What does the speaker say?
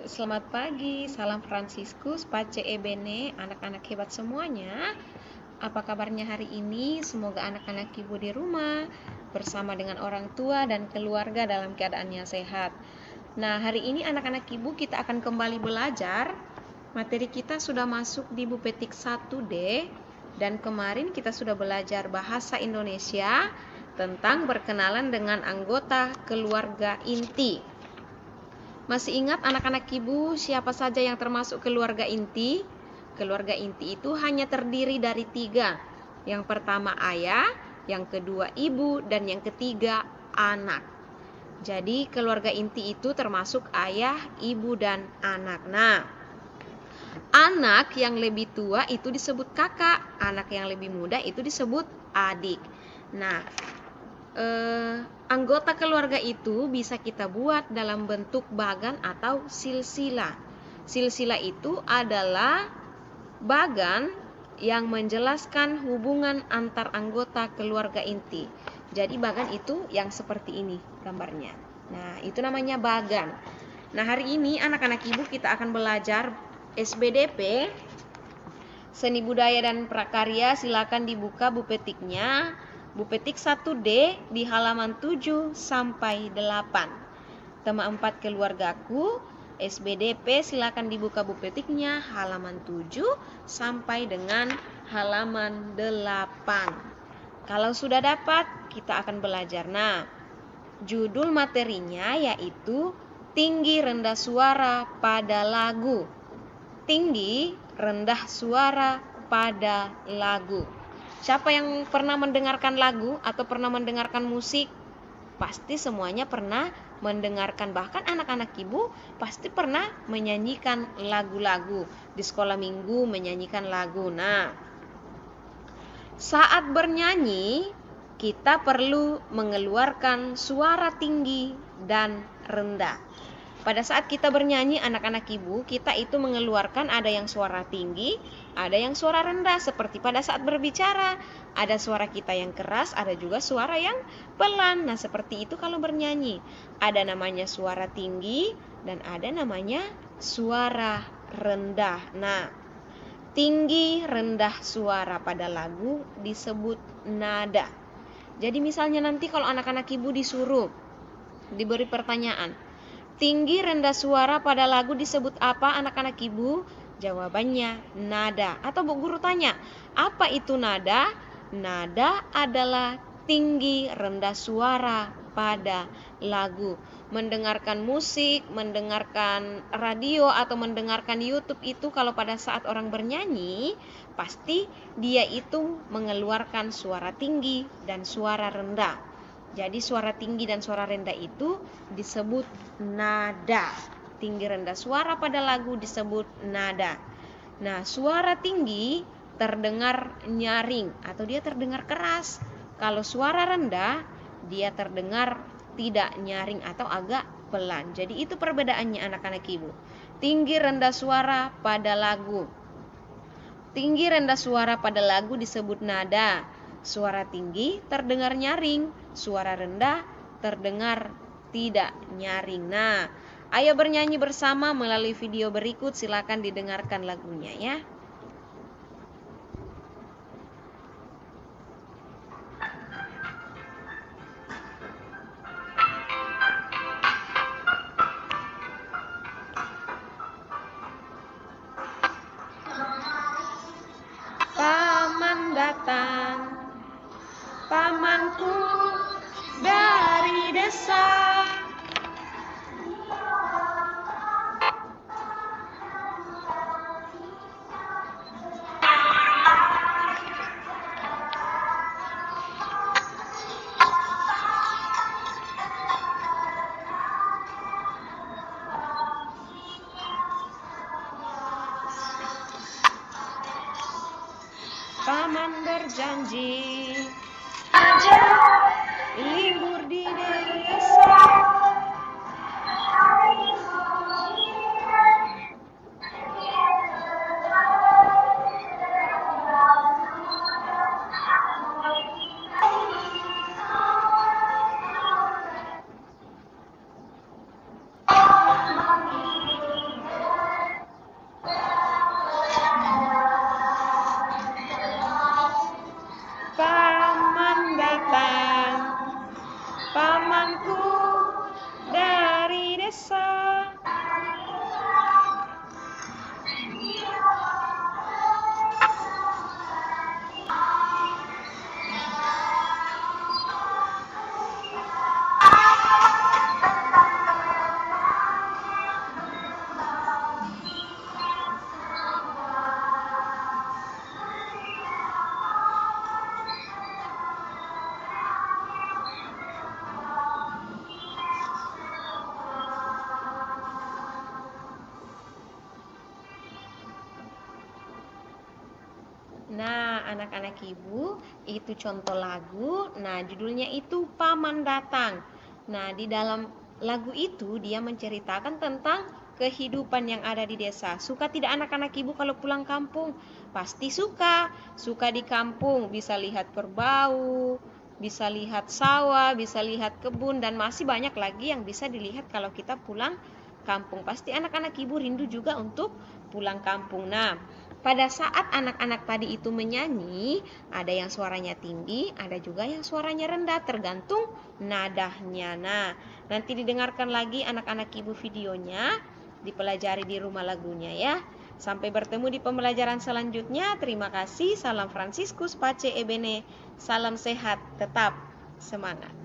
Selamat pagi, salam Fransiskus, Pace Ebene, anak-anak hebat semuanya. Apa kabarnya hari ini? Semoga anak-anak ibu di rumah bersama dengan orang tua dan keluarga dalam keadaannya sehat. Nah, hari ini anak-anak ibu kita akan kembali belajar. Materi kita sudah masuk di Bu Petik 1D dan kemarin kita sudah belajar bahasa Indonesia tentang berkenalan dengan anggota keluarga inti. Masih ingat anak-anak ibu siapa saja yang termasuk keluarga inti? Keluarga inti itu hanya terdiri dari 3. Yang pertama ayah, yang kedua ibu, dan yang ketiga anak. Jadi keluarga inti itu termasuk ayah, ibu, dan anak. Nah, anak yang lebih tua itu disebut kakak, anak yang lebih muda itu disebut adik. Nah, anggota keluarga itu bisa kita buat dalam bentuk bagan atau silsilah. Silsilah itu adalah bagan yang menjelaskan hubungan antar anggota keluarga inti. Jadi bagan itu yang seperti ini gambarnya. Nah, itu namanya bagan. Nah, hari ini anak-anak ibu kita akan belajar SBDP, Seni Budaya dan Prakarya. Silakan dibuka Bu Petiknya. Bu Petik 1D di halaman 7 sampai 8. Tema 4 keluargaku, SBDP, silakan dibuka Bu Petiknya halaman 7 sampai dengan halaman 8. Kalau sudah dapat, kita akan belajar. Nah, judul materinya yaitu tinggi rendah suara pada lagu. Tinggi rendah suara pada lagu. Siapa yang pernah mendengarkan lagu atau pernah mendengarkan musik? Pasti semuanya pernah mendengarkan. Bahkan anak-anak ibu pasti pernah menyanyikan lagu-lagu. Di sekolah minggu menyanyikan lagu. Nah, saat bernyanyi kita perlu mengeluarkan suara tinggi dan rendah. Pada saat kita bernyanyi anak-anak ibu, kita itu mengeluarkan ada yang suara tinggi, ada yang suara rendah. Seperti pada saat berbicara, ada suara kita yang keras, ada juga suara yang pelan. Nah, seperti itu kalau bernyanyi. Ada namanya suara tinggi dan ada namanya suara rendah. Nah, tinggi rendah suara pada lagu disebut nada. Jadi misalnya nanti kalau anak-anak ibu diberi pertanyaan, tinggi rendah suara pada lagu disebut apa anak-anak ibu? Jawabannya nada. Atau Bu Guru tanya, apa itu nada? Nada adalah tinggi rendah suara pada lagu. Mendengarkan musik, mendengarkan radio atau mendengarkan YouTube itu kalau pada saat orang bernyanyi, pasti dia itu mengeluarkan suara tinggi dan suara rendah. Jadi suara tinggi dan suara rendah itu disebut nada. Tinggi rendah suara pada lagu disebut nada. Nah, suara tinggi terdengar nyaring atau dia terdengar keras. Kalau suara rendah dia terdengar tidak nyaring atau agak pelan. Jadi itu perbedaannya anak-anak ibu. Tinggi rendah suara pada lagu. Tinggi rendah suara pada lagu disebut nada. Suara tinggi terdengar nyaring, suara rendah terdengar tidak nyaring. Nah, ayo bernyanyi bersama melalui video berikut. Silakan didengarkan lagunya ya. Paman datang, pamanku dari desa. Paman berjanji aja libur di desa. Nah, anak-anak ibu, itu contoh lagu. Nah, judulnya itu Paman Datang. Nah, di dalam lagu itu dia menceritakan tentang kehidupan yang ada di desa. Suka tidak anak-anak ibu kalau pulang kampung? Pasti suka. Suka di kampung, bisa lihat kerbau, bisa lihat sawah, bisa lihat kebun, dan masih banyak lagi yang bisa dilihat kalau kita pulang kampung. Pasti anak-anak ibu rindu juga untuk pulang kampung. Nah, pada saat anak-anak tadi itu menyanyi, ada yang suaranya tinggi, ada juga yang suaranya rendah, tergantung nadahnya. Nah, nanti didengarkan lagi anak-anak ibu videonya, dipelajari di rumah lagunya ya. Sampai bertemu di pembelajaran selanjutnya. Terima kasih. Salam Fransiskus Pace Ebene. Salam sehat, tetap semangat.